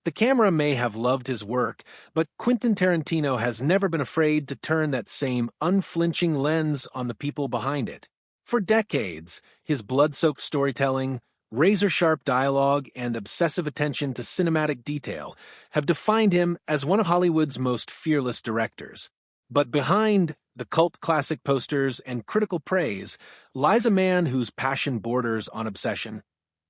The camera may have loved his work, but Quentin Tarantino has never been afraid to turn that same unflinching lens on the people behind it. For decades, his blood-soaked storytelling, razor-sharp dialogue, and obsessive attention to cinematic detail have defined him as one of Hollywood's most fearless directors. But behind the cult classic posters and critical praise lies a man whose passion borders on obsession,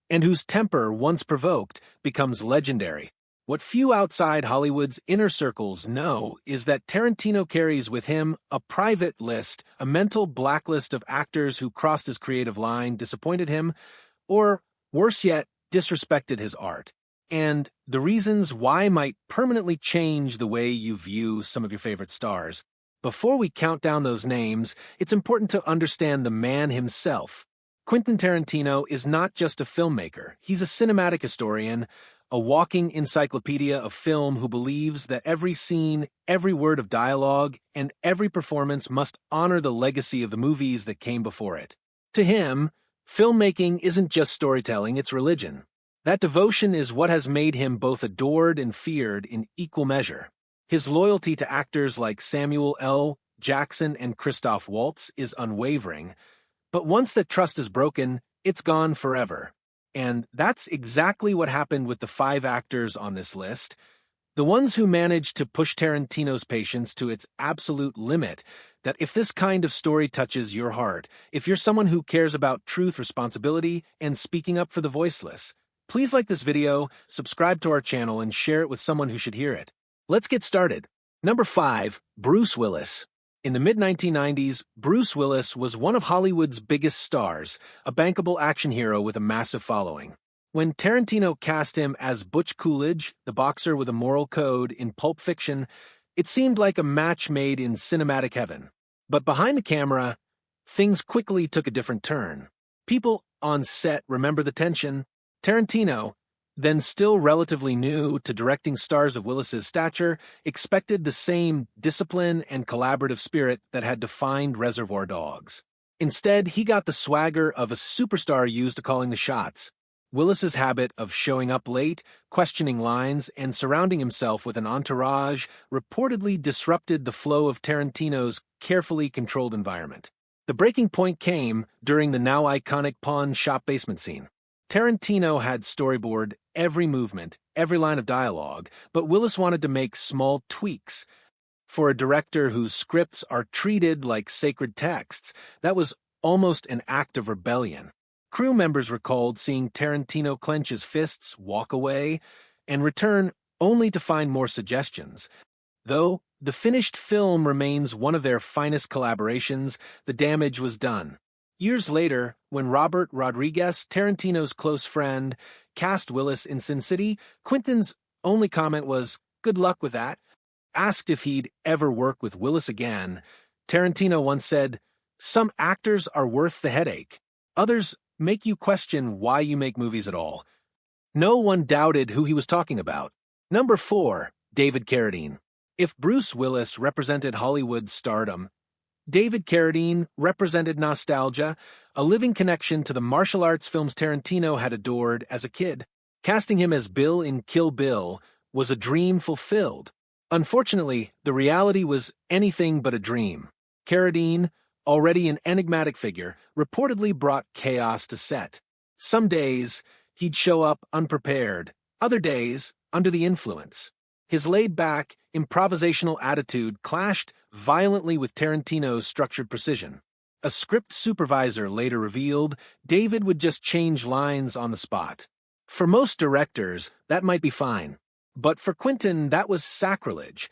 and whose temper, once provoked, becomes legendary. What few outside Hollywood's inner circles know is that Tarantino carries with him a private list, a mental blacklist of actors who crossed his creative line, disappointed him, or, worse yet, disrespected his art. And the reasons why might permanently change the way you view some of your favorite stars. Before we count down those names, it's important to understand the man himself. Quentin Tarantino is not just a filmmaker. He's a cinematic historian, a walking encyclopedia of film who believes that every scene, every word of dialogue, and every performance must honor the legacy of the movies that came before it. To him, filmmaking isn't just storytelling, it's religion. That devotion is what has made him both adored and feared in equal measure. His loyalty to actors like Samuel L. Jackson and Christoph Waltz is unwavering, but once that trust is broken, it's gone forever. And that's exactly what happened with the 5 actors on this list. The ones who managed to push Tarantino's patience to its absolute limit, that if this kind of story touches your heart, if you're someone who cares about truth, responsibility, and speaking up for the voiceless, please like this video, subscribe to our channel, and share it with someone who should hear it. Let's get started. Number 5, Bruce Willis. In the mid-1990s, Bruce Willis was one of Hollywood's biggest stars, a bankable action hero with a massive following. When Tarantino cast him as Butch Coolidge, the boxer with a moral code, in Pulp Fiction, it seemed like a match made in cinematic heaven. But behind the camera, things quickly took a different turn. People on set remember the tension. Tarantino, then still relatively new to directing stars of Willis's stature, expected the same discipline and collaborative spirit that had defined Reservoir Dogs. Instead, he got the swagger of a superstar used to calling the shots. Willis's habit of showing up late, questioning lines, and surrounding himself with an entourage reportedly disrupted the flow of Tarantino's carefully controlled environment. The breaking point came during the now iconic pawn shop basement scene. Tarantino had storyboarded every movement, every line of dialogue, but Willis wanted to make small tweaks. For a director whose scripts are treated like sacred texts, that was almost an act of rebellion. Crew members recalled seeing Tarantino clench his fists, walk away, and return only to find more suggestions. Though the finished film remains one of their finest collaborations, the damage was done. Years later, when Robert Rodriguez, Tarantino's close friend, cast Willis in Sin City, Quentin's only comment was, "Good luck with that." Asked if he'd ever work with Willis again, Tarantino once said, "Some actors are worth the headache. Others make you question why you make movies at all." No one doubted who he was talking about. Number 4, David Carradine. If Bruce Willis represented Hollywood's stardom, David Carradine represented nostalgia, a living connection to the martial arts films Tarantino had adored as a kid. Casting him as Bill in Kill Bill was a dream fulfilled. Unfortunately, the reality was anything but a dream. Carradine, already an enigmatic figure, reportedly brought chaos to set. Some days, he'd show up unprepared, other days, under the influence. His laid-back, improvisational attitude clashed violently with Tarantino's structured precision. A script supervisor later revealed David would just change lines on the spot. For most directors, that might be fine. But for Quentin, that was sacrilege.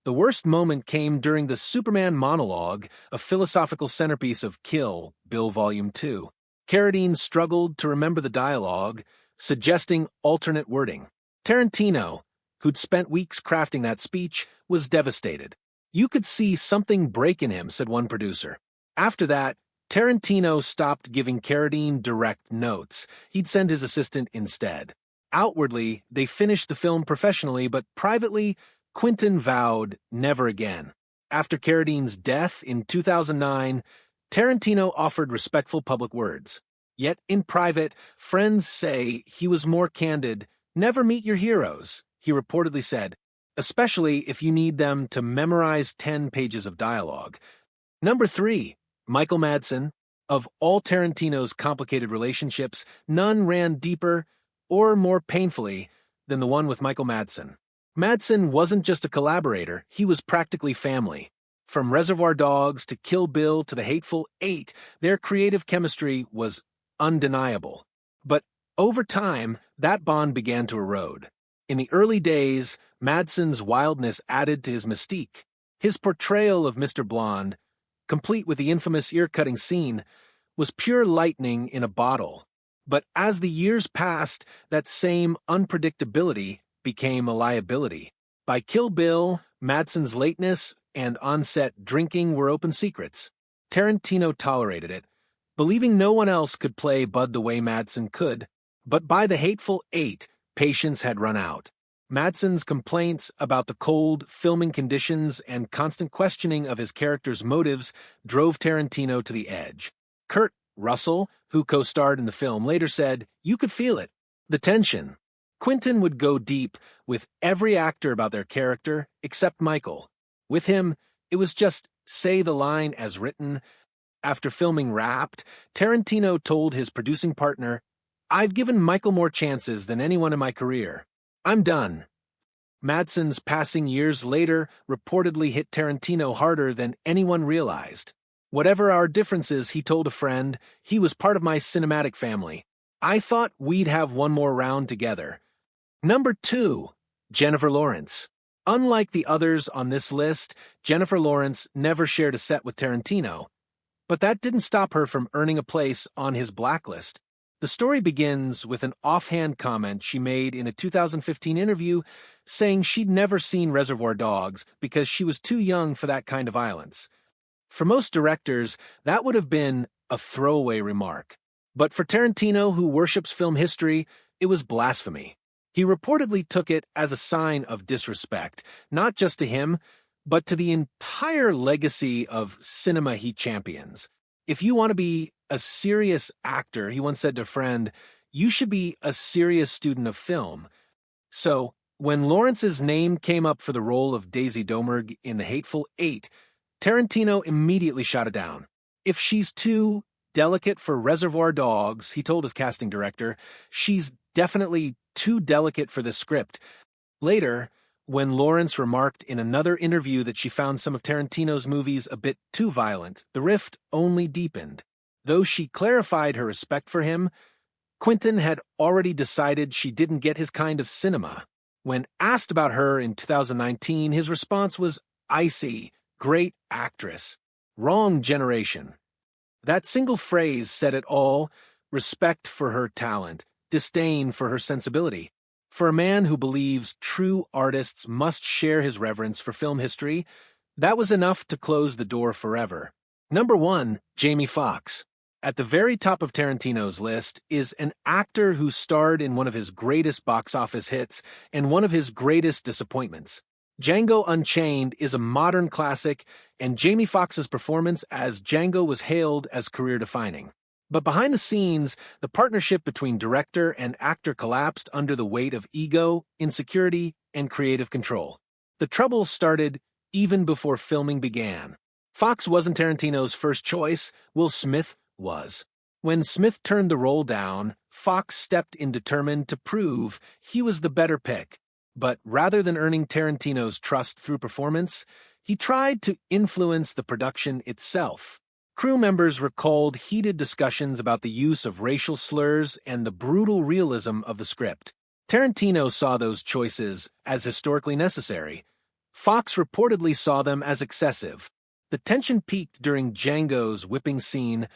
The worst moment came during the Superman monologue, a philosophical centerpiece of Kill Bill Volume 2. Carradine struggled to remember the dialogue, suggesting alternate wording. Tarantino, who'd spent weeks crafting that speech, was devastated. "You could see something break in him," said one producer. After that, Tarantino stopped giving Carradine direct notes. He'd send his assistant instead. Outwardly, they finished the film professionally, but privately, Quentin vowed never again. After Carradine's death in 2009, Tarantino offered respectful public words. Yet in private, friends say he was more candid Never meet your heroes, he reportedly said, especially if you need them to memorize 10 pages of dialogue. Number 3, Michael Madsen. Of all Tarantino's complicated relationships, none ran deeper or more painfully than the one with Michael Madsen. Madsen wasn't just a collaborator, he was practically family. From Reservoir Dogs to Kill Bill to The Hateful Eight, their creative chemistry was undeniable. But over time, that bond began to erode. In the early days, Madsen's wildness added to his mystique. His portrayal of Mr. Blonde, complete with the infamous ear-cutting scene, was pure lightning in a bottle. But as the years passed, that same unpredictability became a liability. By Kill Bill, Madsen's lateness and on-set drinking were open secrets. Tarantino tolerated it, believing no one else could play Bud the way Madsen could. But by The Hateful Eight, patience had run out. Madsen's complaints about the cold filming conditions and constant questioning of his character's motives drove Tarantino to the edge. Kurt Russell, who co-starred in the film, later said, "You could feel it. The tension." Quentin would go deep with every actor about their character except Michael. With him, it was just say the line as written. After filming Wrapped, Tarantino told his producing partner, "I've given Michael more chances than anyone in my career. I'm done." Madsen's passing years later reportedly hit Tarantino harder than anyone realized. "Whatever our differences," he told a friend, "he was part of my cinematic family. I thought we'd have one more round together." Number 2, Jennifer Lawrence. Unlike the others on this list, Jennifer Lawrence never shared a set with Tarantino. But that didn't stop her from earning a place on his blacklist. The story begins with an offhand comment she made in a 2015 interview saying she'd never seen Reservoir Dogs because she was too young for that kind of violence. For most directors, that would have been a throwaway remark. But for Tarantino, who worships film history, it was blasphemy. He reportedly took it as a sign of disrespect, not just to him, but to the entire legacy of cinema he champions. "If you want to be a serious actor," he once said to a friend, "you should be a serious student of film." So, when Lawrence's name came up for the role of Daisy Domergue in The Hateful Eight, Tarantino immediately shot it down. "If she's too delicate for Reservoir Dogs," he told his casting director, "she's definitely too delicate for this script." Later, when Lawrence remarked in another interview that she found some of Tarantino's movies a bit too violent, the rift only deepened. Though she clarified her respect for him, Quentin had already decided she didn't get his kind of cinema. When asked about her in 2019, his response was icy, "Great actress. Wrong generation." That single phrase said it all: respect for her talent, disdain for her sensibility. For a man who believes true artists must share his reverence for film history, that was enough to close the door forever. Number 1, Jamie Foxx. At the very top of Tarantino's list is an actor who starred in one of his greatest box office hits and one of his greatest disappointments. Django Unchained is a modern classic, and Jamie Foxx's performance as Django was hailed as career-defining. But behind the scenes, the partnership between director and actor collapsed under the weight of ego, insecurity, and creative control. The trouble started even before filming began. Foxx wasn't Tarantino's first choice, Will Smith was. When Smith turned the role down, Foxx stepped in determined to prove he was the better pick. But rather than earning Tarantino's trust through performance, he tried to influence the production itself. Crew members recalled heated discussions about the use of racial slurs and the brutal realism of the script. Tarantino saw those choices as historically necessary. Foxx reportedly saw them as excessive. The tension peaked during Django's whipping scene,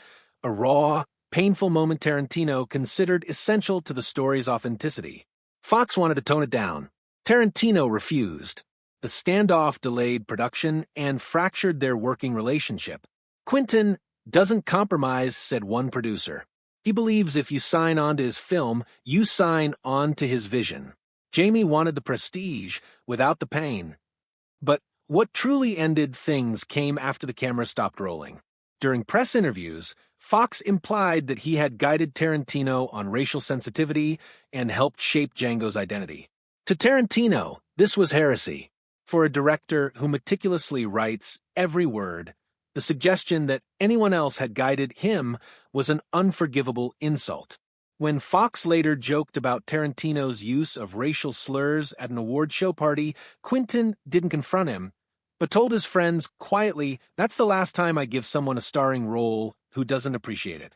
a raw, painful moment Tarantino considered essential to the story's authenticity. Foxx wanted to tone it down. Tarantino refused. The standoff delayed production and fractured their working relationship. "Quentin doesn't compromise," said one producer. "He believes if you sign on to his film, you sign on to his vision." Jamie wanted the prestige without the pain. But what truly ended things came after the camera stopped rolling. During press interviews, Fox implied that he had guided Tarantino on racial sensitivity and helped shape Django's identity. To Tarantino, this was heresy. For a director who meticulously writes every word, the suggestion that anyone else had guided him was an unforgivable insult. When Fox later joked about Tarantino's use of racial slurs at an award show party, Quentin didn't confront him, but told his friends quietly, "That's the last time I give someone a starring role who doesn't appreciate it."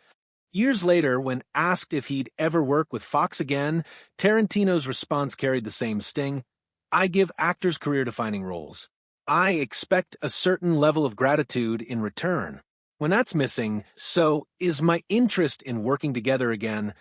Years later, when asked if he'd ever work with Fox again, Tarantino's response carried the same sting. "I give actors career-defining roles. I expect a certain level of gratitude in return. When that's missing, so is my interest in working together again."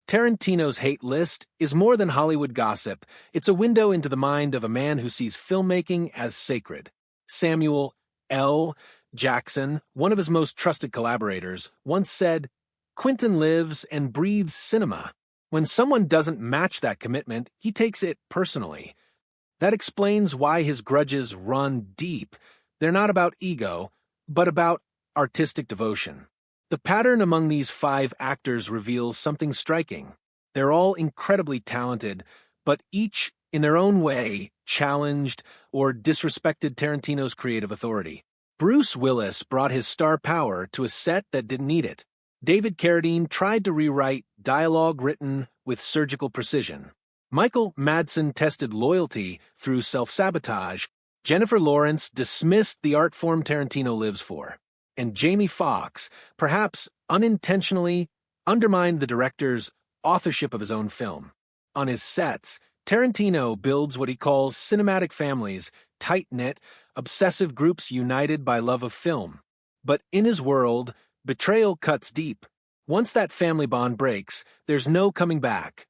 Tarantino's hate list is more than Hollywood gossip. It's a window into the mind of a man who sees filmmaking as sacred. Samuel L. Jackson, one of his most trusted collaborators, once said, "Quentin lives and breathes cinema. When someone doesn't match that commitment, he takes it personally." That explains why his grudges run deep. They're not about ego, but about artistic devotion. The pattern among these 5 actors reveals something striking. They're all incredibly talented, but each, in their own way, challenged or disrespected Tarantino's creative authority. Bruce Willis brought his star power to a set that didn't need it. David Carradine tried to rewrite dialogue written with surgical precision. Michael Madsen tested loyalty through self-sabotage. Jennifer Lawrence dismissed the art form Tarantino lives for. And Jamie Foxx, perhaps unintentionally, undermined the director's authorship of his own film. On his sets, Tarantino builds what he calls cinematic families, tight-knit, obsessive groups united by love of film. But in his world, betrayal cuts deep. Once that family bond breaks, there's no coming back.